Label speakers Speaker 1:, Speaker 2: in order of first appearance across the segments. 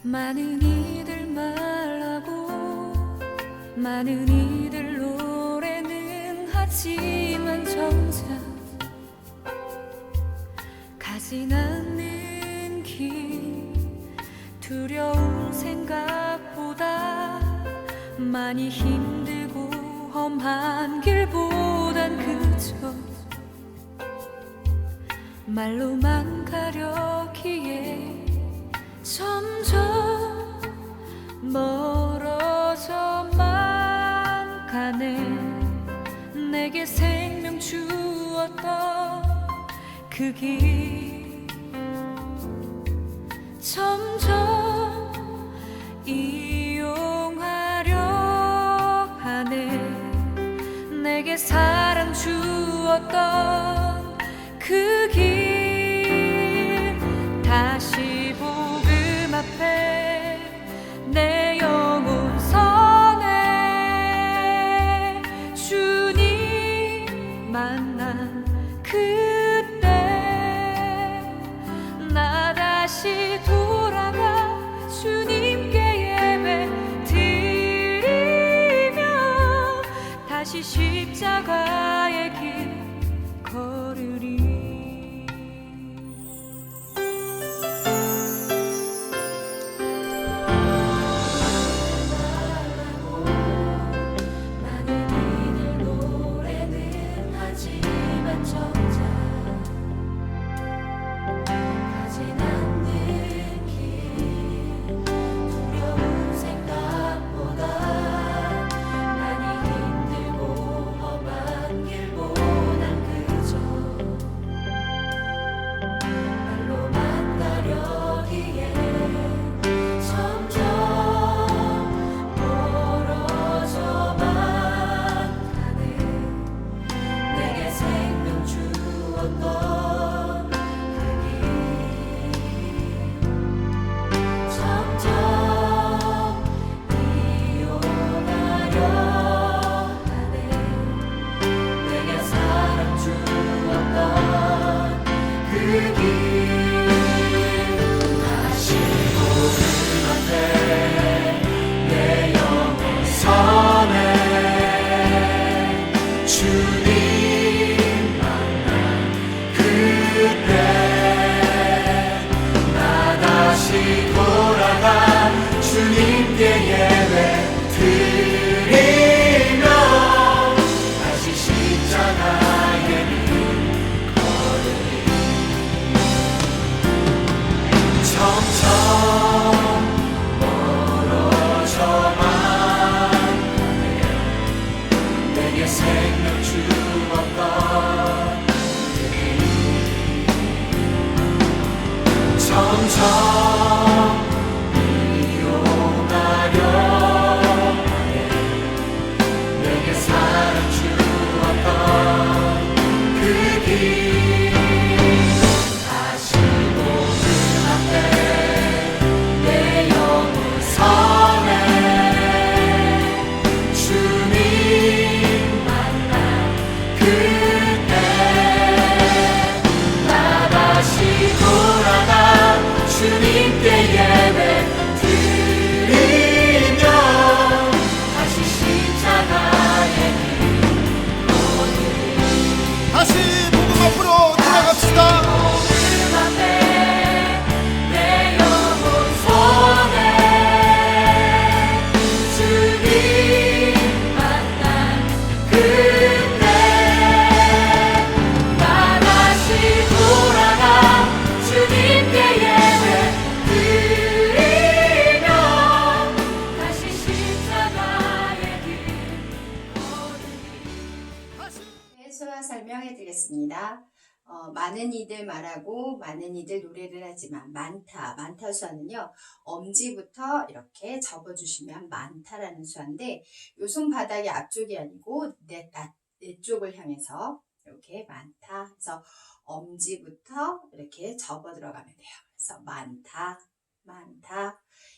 Speaker 1: 많은 이들 말하고 많은 이들 노래는 하지만 정작 가진 않는 길 두려운 생각보다 많이 힘들고 험한 길보단 그저 말로만 가려기에 점점 멀어져만 가네. 내게 생명 주었던 그 길 점점 이용하려 하네. 내게 사랑 주었던 그 길 다시 복음 앞에 내 영혼 선해. 주님 만난 그때 나 다시 돌아가 주님께 예배 드리며 다시 십자가의 길 걸으리. 많은 이들 노래는 하지만 정작 가진 않는 길 두려운 생각보다 많이 힘들고 험한 길보단 그저 말로만 가려기에 점점 멀어져만 가네. 내게 생명 주었던 그 길 점점 이용하려 하네. 내게 사랑 주었던 그 길 다시 복음 앞에 내 영혼 선해. 주님 만난 그때 나 다시 돌아가 주님께 예배 드리며 다시 십자가의 길 걸으리. 점점 멀어져만 가네. 내게 생명 주었던 그 길 점점 이용하려 하네. 내게 사랑 주었던 그 길 다시 복음 앞에 내 영혼 선해. 주님 만난 그때 나 다시 돌아가 주님께 예배 드리며 다시 십자가의 길 걸으리.
Speaker 2: 다시 복음 앞으로 돌아갑시다.
Speaker 1: 복음 앞에 내 영혼 선해. 주님 만난 그때 나 다시 돌아가 주님께 예배 드리며 다시 십자가의 길 걸으리.
Speaker 3: 네, 소화 설명해 드리겠습니다. 많은 이들 말하고 많은 이들 노래를 하지만 많다 수화는요, 엄지부터 이렇게 접어주시면 많다라는 수화인데, 요 손바닥이 앞쪽이 아니고 내 쪽을 향해서 이렇게 많다. 그래서 엄지부터 이렇게 접어 들어가면 돼요. 그래서 많다.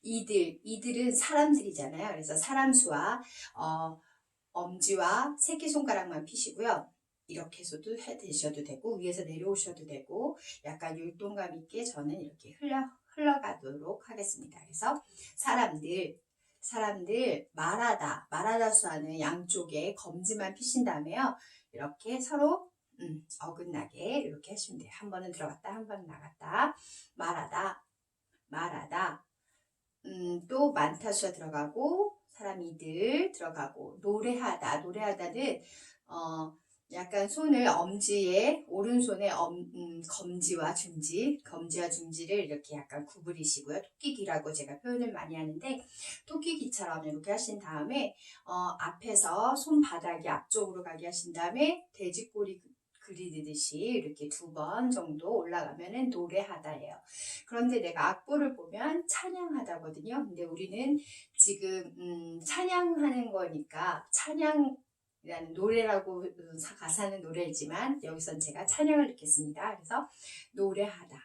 Speaker 3: 이들은 사람들이잖아요. 그래서 사람 수와 엄지와 새끼손가락만 피시고요. 이렇게 해서도 해드셔도 되고 위에서 내려오셔도 되고 약간 율동감 있게 저는 이렇게 흘러가듯 하도록 하겠습니다. 그래서 사람들 말하다 수하는 양쪽에 검지만 피신 다음에요. 이렇게 서로 어긋나게 이렇게 하시면 돼요. 한 번은 들어갔다, 한 번은 나갔다. 말하다. 또 많다 수가 들어가고 사람이들 들어가고 노래하다는 약간 손을 엄지에 오른손에 검지와 중지를 이렇게 약간 구부리시고요. 토끼기라고 제가 표현을 많이 하는데 토끼기처럼 이렇게 하신 다음에 앞에서 손바닥이 앞쪽으로 가게 하신 다음에 돼지꼬리 그리듯이 이렇게 2번 정도 올라가면은 노래하다예요. 그런데 내가 악보를 보면 찬양하다거든요. 근데 우리는 지금 찬양하는 거니까 찬양이라는 노래라고 가사는 노래지만 여기선 제가 찬양을 넣겠습니다. 그래서 노래하다.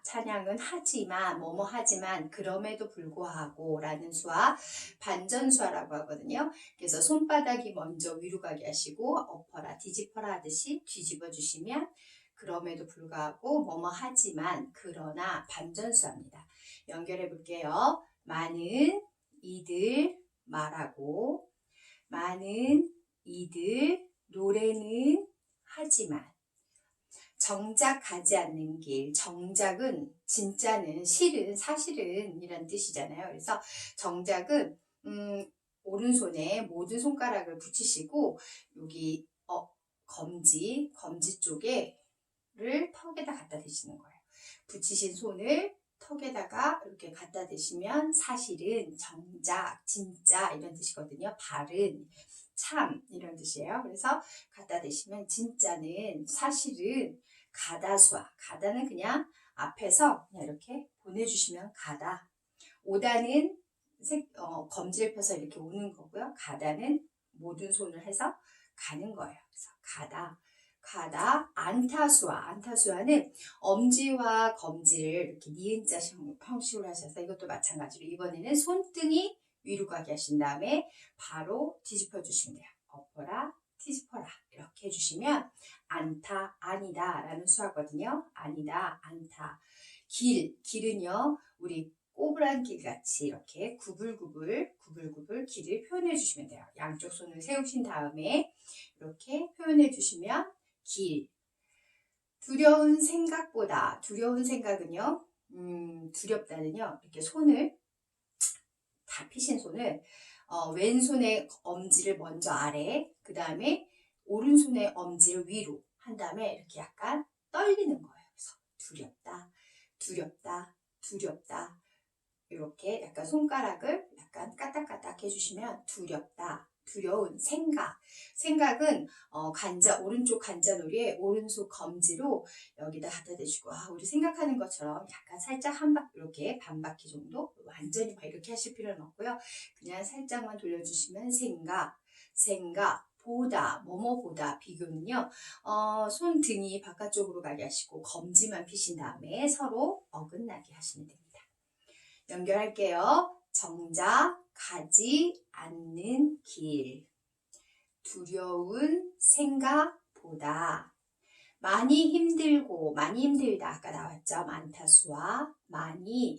Speaker 3: 찬양은 하지만 하지만 그럼에도 불구하고 라는 수와 반전수화라고 하거든요. 그래서 손바닥이 먼저 위로 가게 하시고 엎어라 뒤집어라 하듯이 뒤집어 주시면 그럼에도 불구하고 하지만 그러나 반전수화입니다. 연결해 볼게요. 많은 이들 말하고 많은 이들 노래는 하지만 정작 가지 않는 길. 정작은 진짜는 실은 사실은 이란 뜻이잖아요. 그래서 정작은 오른손에 모든 손가락을 붙이시고 여기 검지 쪽에를 턱에다 갖다 대시는 거예요. 붙이신 손을 턱에다가 이렇게 갖다 대시면 사실은 정작 진짜 이런 뜻이거든요. 바른 참 이런 뜻이에요. 그래서 갖다 대시면 진짜는 사실은 가다는 그냥 앞에서 그냥 이렇게 보내주시면 가다. 오다는 검지를 펴서 이렇게 오는 거고요. 가다는 모든 손을 해서 가는 거예요. 그래서 가다. 안타수화는 엄지와 검지를 이렇게 니은자 형식으로 하셔서 이것도 마찬가지로 이번에는 손등이 위로 가게 하신 다음에 바로 뒤집어 주시면 돼요. 엎어라 뒤집어라 이렇게 해주시면 안타 아니다 라는 수하거든요. 아니다 안타. 길은요 우리 꼬부란 길 같이 이렇게 구불구불 길을 표현해 주시면 돼요. 양쪽 손을 세우신 다음에 이렇게 표현해 주시면 길. 두려운 생각은요 두렵다는요 이렇게 손을 다 피신 손을 왼손의 엄지를 먼저 아래, 그 다음에 오른손의 엄지를 위로 한 다음에 이렇게 약간 떨리는 거예요. 그래서 두렵다. 이렇게 약간 손가락을 약간 까딱까딱 해주시면 두려운 생각은 오른쪽 관자놀이에 오른손 검지로 여기다 갖다 대시고 우리 생각하는 것처럼 약간 살짝 한 바퀴 이렇게 반 바퀴 정도 완전히 이렇게 하실 필요는 없고요. 그냥 살짝만 돌려주시면 생각 보다 비교는요. 손등이 바깥쪽으로 가게 하시고 검지만 피신 다음에 서로 어긋나게 하시면 됩니다. 연결할게요. 정작 가지 않는 길. 두려운 생각보다 많이 힘들다 아까 나왔죠. 많다수와 많이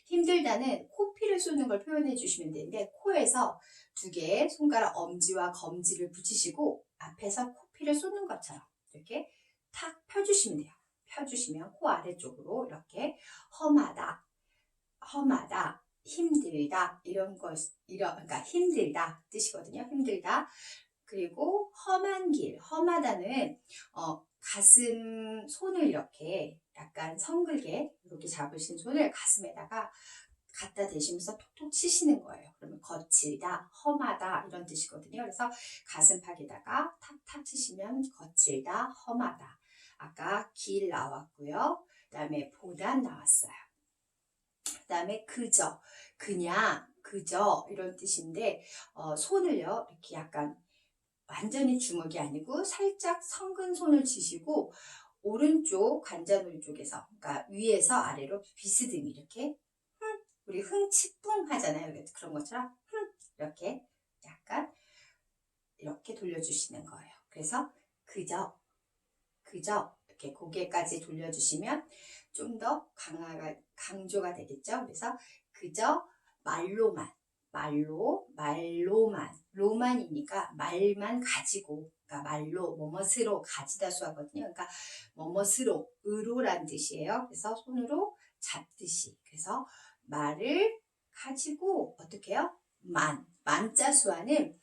Speaker 3: 힘들다는 코피를 쏘는 걸 표현해 주시면 되는데 코에서 2개 손가락 엄지와 검지를 붙이시고 앞에서 코피를 쏘는 것처럼 이렇게 탁 펴주시면 돼요. 펴주시면 코 아래쪽으로 이렇게 험하다 힘들다 그러니까 힘들다 뜻이거든요. 힘들다. 그리고 험한 길, 험하다는 가슴 손을 이렇게 약간 성글게 이렇게 잡으신 손을 가슴에다가 갖다 대시면서 톡톡 치시는 거예요. 그러면 거칠다, 험하다 이런 뜻이거든요. 그래서 가슴팍에다가 탁탁 치시면 거칠다, 험하다. 아까 길 나왔고요. 그 다음에 보단 나왔어요. 그 다음에 그저 이런 뜻인데 손을요 이렇게 약간 완전히 주먹이 아니고 살짝 성근 손을 치시고 오른쪽 관자놀이 쪽에서 그러니까 위에서 아래로 비스듬히 이렇게 우리 흥치뿡 하잖아요. 그런 것처럼 이렇게 약간 이렇게 돌려주시는 거예요. 그래서 그저 이렇게 고개까지 돌려주시면 좀 더 강조가 되겠죠. 그래서 그저 말로만, 로만이니까 말만 가지고, 그러니까 말로, 뭐뭇으로 가지다수 하거든요. 그러니까 뭐뭇으로, 의로란 뜻이에요. 그래서 손으로 잡듯이. 그래서 말을 가지고, 어떻게 해요? 만자수화는,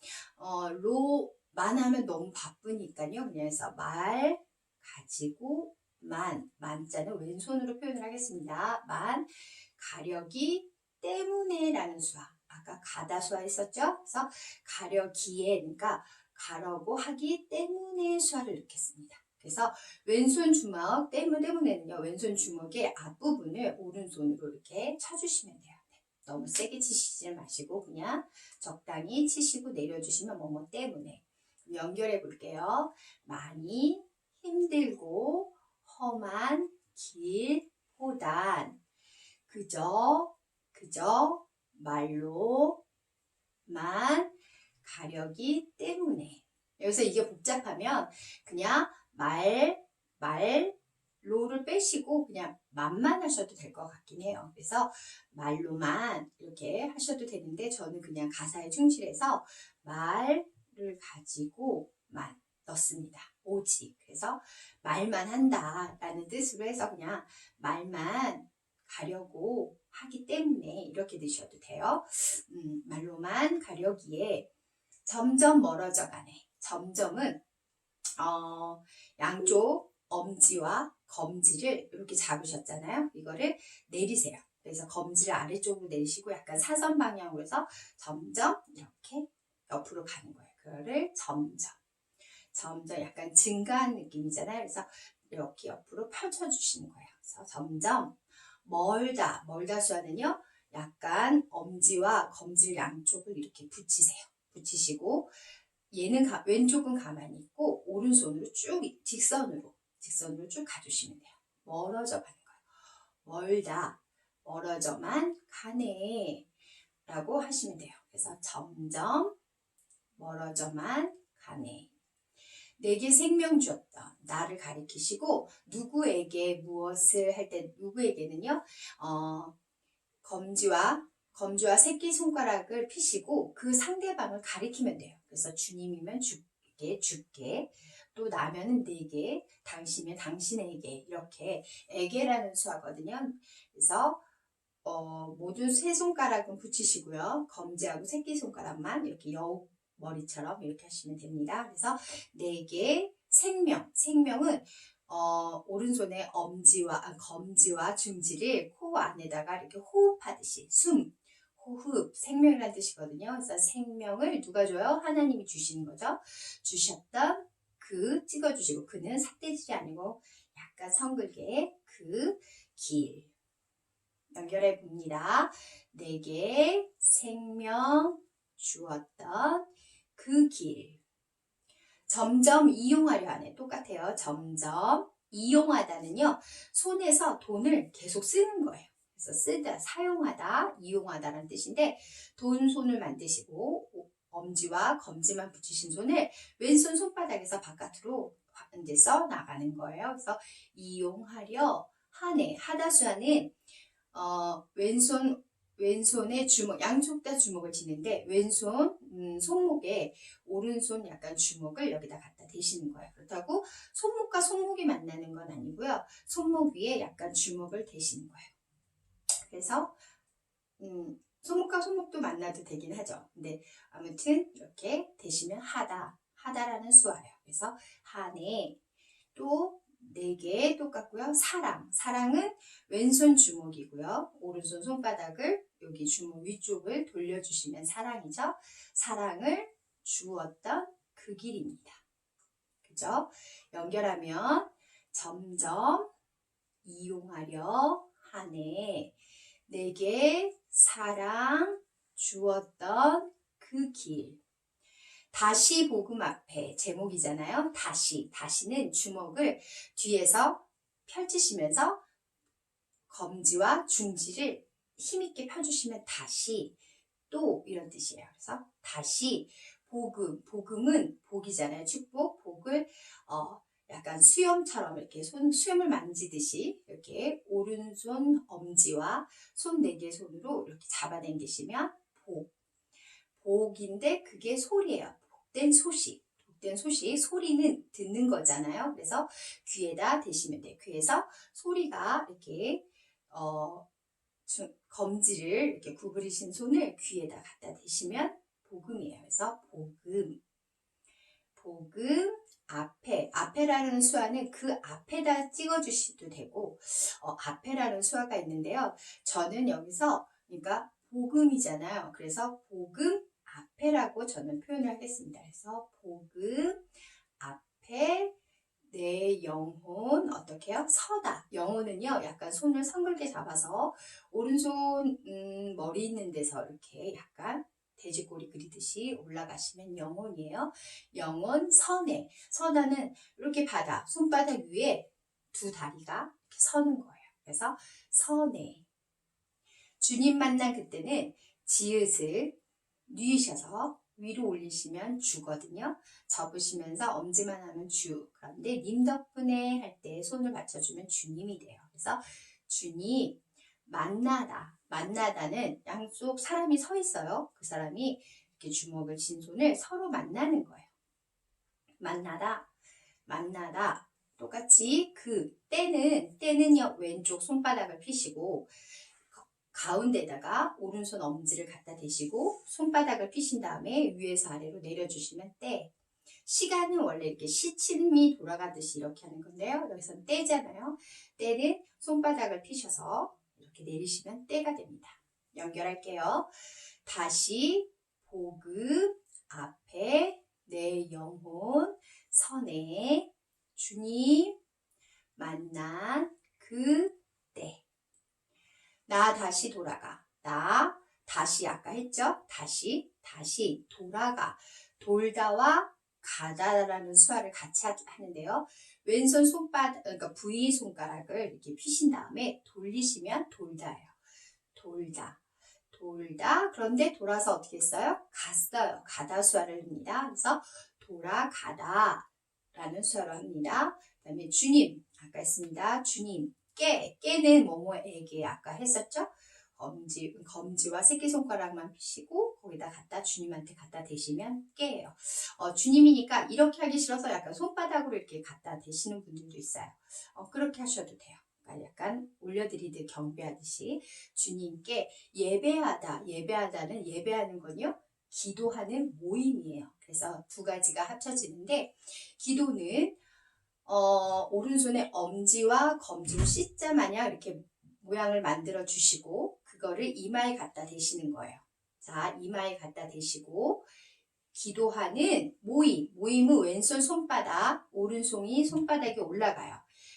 Speaker 3: 만 하면 너무 바쁘니까요. 그래서 말 가지고, 만자는 왼손으로 표현을 하겠습니다. 가려기 때문에 라는 수화. 아까 가다 수화 있었죠? 그래서 가려기에, 그러니까 가려고 하기 때문에 수화를 넣겠습니다. 그래서 왼손 주먹 때문에는요, 왼손 주먹의 앞부분을 오른손으로 이렇게 쳐주시면 돼요. 네. 너무 세게 치시지 마시고 그냥 적당히 치시고 내려주시면 뭐뭐 때문에. 연결해 볼게요. 많이 힘들고 험한 길보단 그저 말로만 가려기 때문에. 여기서 이게 복잡하면 그냥 말로를 빼시고 그냥 만만 하셔도 될 것 같긴 해요. 그래서 말로만 이렇게 하셔도 되는데 저는 그냥 가사에 충실해서 말을 가지고만 넣습니다. 오직. 그래서 말만 한다라는 뜻으로 해서 그냥 말만 가려고 하기 때문에 이렇게 드셔도 돼요. 말로만 가려기에 점점 멀어져 가네. 점점은 양쪽 엄지와 검지를 이렇게 잡으셨잖아요. 이거를 내리세요. 그래서 검지를 아래쪽으로 내리시고 약간 사선 방향으로 해서 점점 이렇게 옆으로 가는 거예요. 그거를 점점 약간 증가한 느낌이잖아요. 그래서 이렇게 옆으로 펼쳐주시는 거예요. 그래서 점점 멀다 수화는요, 약간 엄지와 검지 양쪽을 이렇게 붙이세요. 붙이시고 얘는 왼쪽은 가만히 있고 오른손으로 쭉 직선으로 쭉 가주시면 돼요. 멀어져 가는 거예요. 멀다, 멀어져만 가네 라고 하시면 돼요. 그래서 점점 멀어져만 가네. 내게 생명 주었던 나를 가리키시고 누구에게 무엇을 할 때 누구에게는요, 검지와 새끼손가락을 피시고 그 상대방을 가리키면 돼요. 그래서 주님이면 주께, 또 나면은 내게, 당신이면 당신에게, 이렇게 에게라는 수하거든요. 그래서 모든 세 손가락은 붙이시고요. 검지하고 새끼손가락만 이렇게 여우 머리처럼 이렇게 하시면 됩니다. 그래서 내게 생명은 오른손에 검지와 중지를 코 안에다가 이렇게 호흡하듯이 호흡, 생명이라는 뜻이거든요. 그래서 생명을 누가 줘요? 하나님이 주시는 거죠. 주셨던 그 찍어주시고, 그는 삿대질이 아니고 약간 성글게 그 길. 연결해 봅니다. 내게 생명 주었던 그 길. 점점 이용하려 하네. 똑같아요. 점점 이용하다는요, 손에서 돈을 계속 쓰는 거예요. 그래서 사용하다, 이용하다라는 뜻인데, 손을 만드시고 엄지와 검지만 붙이신 손을 왼손 손바닥에서 바깥으로 이제 써 나가는 거예요. 그래서 이용하려 하네. 하다수하는 왼손의 주먹, 양쪽 다 주먹을 쥐는데 왼손 손목에 오른손 약간 주먹을 여기다 갖다 대시는 거예요. 그렇다고 손목과 손목이 만나는 건 아니고요. 손목 위에 약간 주먹을 대시는 거예요. 그래서 손목과 손목도 만나도 되긴 하죠. 근데 아무튼 이렇게 대시면 하다라는 수화예요. 그래서 하네. 또 내게 똑같고요. 사랑은 왼손 주먹이고요. 오른손 손바닥을 여기 주먹 위쪽을 돌려주시면 사랑이죠. 사랑을 주었던 그 길입니다. 그죠? 연결하면 점점 이용하려 하네. 내게 사랑 주었던 그 길. 다시 복음 앞에 제목이잖아요. 다시는 주먹을 뒤에서 펼치시면서 검지와 중지를 힘있게 펴주시면 다시, 또 이런 뜻이에요. 그래서 다시 복음은 복이잖아요. 축복, 복을 약간 수염처럼 이렇게 수염을 만지듯이 이렇게 오른손 엄지와 손 4개 손으로 이렇게 잡아당기시면 복인데 그게 소리예요. 복된 소식. 복된 소식. 소리는 듣는 거잖아요. 그래서 귀에다 대시면 돼요. 귀에서 소리가 이렇게 검지를 이렇게 구부리신 손을 귀에다 갖다 대시면 복음이에요. 그래서 복음 앞에라는 수화는 그 앞에다 찍어주셔도 되고 앞에라는 수화가 있는데요. 저는 여기서 그러니까 복음이잖아요. 그래서 복음 앞에라고 저는 표현을 하겠습니다. 그래서 복음 앞에 내 영혼 어떻게 해요? 서다. 영혼은요 약간 손을 성글게 잡아서 오른손 머리 있는 데서 이렇게 약간 돼지꼬리 그리듯이 올라가시면 영혼이에요. 영혼 선에 서다는 이렇게 바다 손바닥 위에 두 다리가 이렇게 서는 거예요. 그래서 선에 주님 만난 그때는 지읒을 뉘으셔서 위로 올리시면 주거든요. 접으시면서 엄지만 하면 주. 그런데 님 덕분에 할 때 손을 받쳐주면 주님이 돼요. 그래서 주님 만나다는 양쪽 사람이 서 있어요. 그 사람이 이렇게 주먹을 쥔 손을 서로 만나는 거예요. 만나다 똑같이 때는요 왼쪽 손바닥을 펴시고 가운데다가 오른손 엄지를 갖다 대시고 손바닥을 펴신 다음에 위에서 아래로 내려주시면 때. 시간은 원래 이렇게 시침이 돌아가듯이 이렇게 하는 건데요. 여기서는 때잖아요. 때는 손바닥을 펴셔서 이렇게 내리시면 때가 됩니다. 연결할게요. 다시 복음 앞에 내 영혼 선에 주님 만난 그때 나 다시 돌아가. 나 다시 아까 했죠? 다시 돌아가. 돌다와 가다라는 수화를 같이 하는데요. 왼손 손바닥 그러니까 V 손가락을 이렇게 펴신 다음에 돌리시면 돌다예요. 돌다. 그런데 돌아서 어떻게 했어요? 갔어요. 가다 수화를 합니다. 그래서 돌아가다라는 수화로 합니다. 그다음에 주님 아까 했습니다. 주님 깨는 뭐뭐에게 아까 했었죠? 검지와 새끼손가락만 펴시고 거기다 주님한테 갖다 대시면 깨예요. 주님이니까 이렇게 하기 싫어서 약간 손바닥으로 이렇게 갖다 대시는 분들도 있어요. 그렇게 하셔도 돼요. 그러니까 약간 올려드리듯 경배하듯이 주님께 예배하다는 예배하는 건요. 기도하는 모임이에요. 그래서 두 가지가 합쳐지는데 기도는 오른손에 엄지와 검지로 C자 마냥 이렇게 모양을 만들어 주시고 그거를 이마에 갖다 대시는 거예요. 자, 이마에 갖다 대시고 기도하는 모임은 왼손 손바닥, 오른손이 손바닥에 올라가요.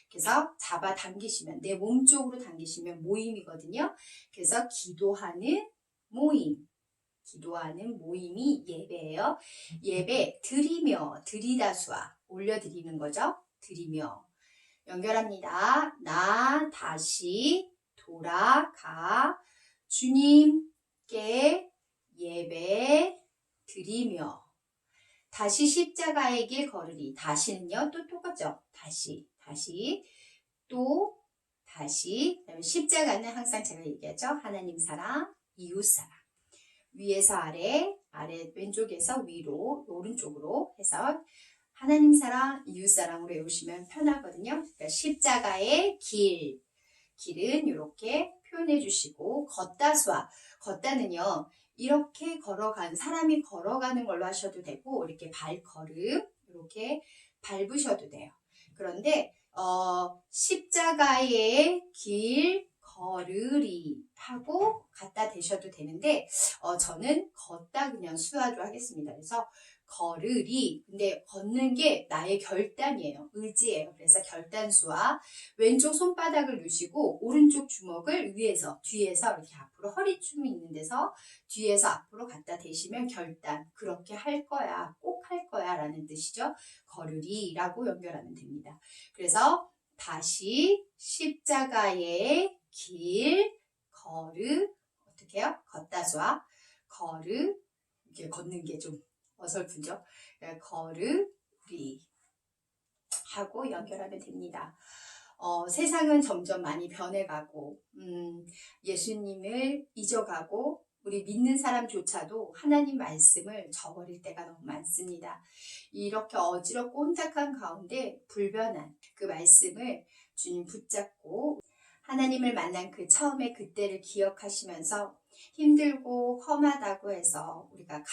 Speaker 3: 그래서 잡아 당기시면 내 몸 쪽으로 당기시면 모임이거든요. 그래서 기도하는 모임이 예배예요. 예배 드리다 수화 올려드리는 거죠. 드리며 연결합니다. 나 다시 돌아가 주님께 예배 드리며 다시 십자가의 길 걸으리. 다시는요 또 똑같죠. 다시 그다음에 십자가는 항상 제가 얘기하죠. 하나님 사랑, 이웃 사랑. 위에서 아래 왼쪽에서 위로 오른쪽으로 해서 하나님 사랑, 이웃 사랑으로 외우시면 편하거든요. 그러니까 십자가의 길은 이렇게 표현해 주시고 걷다는요. 이렇게 사람이 걸어가는 걸로 하셔도 되고 이렇게 발걸음 이렇게 밟으셔도 돼요. 그런데 십자가의 길 걸으리 하고 갖다 대셔도 되는데 저는 걷다 그냥 수화로 하겠습니다. 그래서 걸으리. 근데 걷는 게 나의 결단이에요. 의지예요. 그래서 결단수와 왼쪽 손바닥을 누시고 오른쪽 주먹을 뒤에서 이렇게 앞으로 허리춤이 있는 데서 뒤에서 앞으로 갖다 대시면 결단. 그렇게 할 거야. 꼭 할 거야 라는 뜻이죠. 걸으리 라고 연결하면 됩니다. 그래서 다시 십자가의 길 어떻게 해요? 걷다수와 이렇게 걷는 게 좀 어설프죠. 걸으리 하고 연결하면 됩니다. 세상은 점점 많이 변해가고 예수님을 잊어가고 우리 믿는 사람조차도 하나님 말씀을 저버릴 때가 너무 많습니다. 이렇게 어지럽고 혼탁한 가운데 불변한 그 말씀을 주님 붙잡고 하나님을 만난 그 처음에 그때를 기억하시면서 힘들고 험하다고 해서 우리가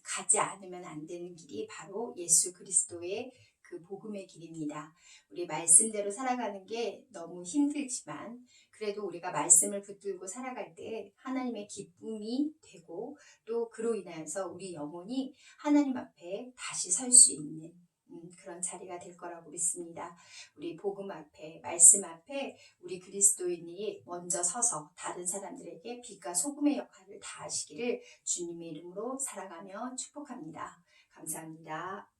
Speaker 3: 가지 않으면 안 되는 길이 바로 예수 그리스도의 그 복음의 길입니다. 우리 말씀대로 살아가는 게 너무 힘들지만 그래도 우리가 말씀을 붙들고 살아갈 때 하나님의 기쁨이 되고 또 그로 인하여서 우리 영혼이 하나님 앞에 다시 설 수 있는 그런 자리가 될 거라고 믿습니다. 우리 복음 앞에 말씀 앞에 우리 그리스도인이 먼저 서서 다른 사람들에게 빛과 소금의 역할을 다하시기를 주님의 이름으로 살아가며 축복합니다. 감사합니다.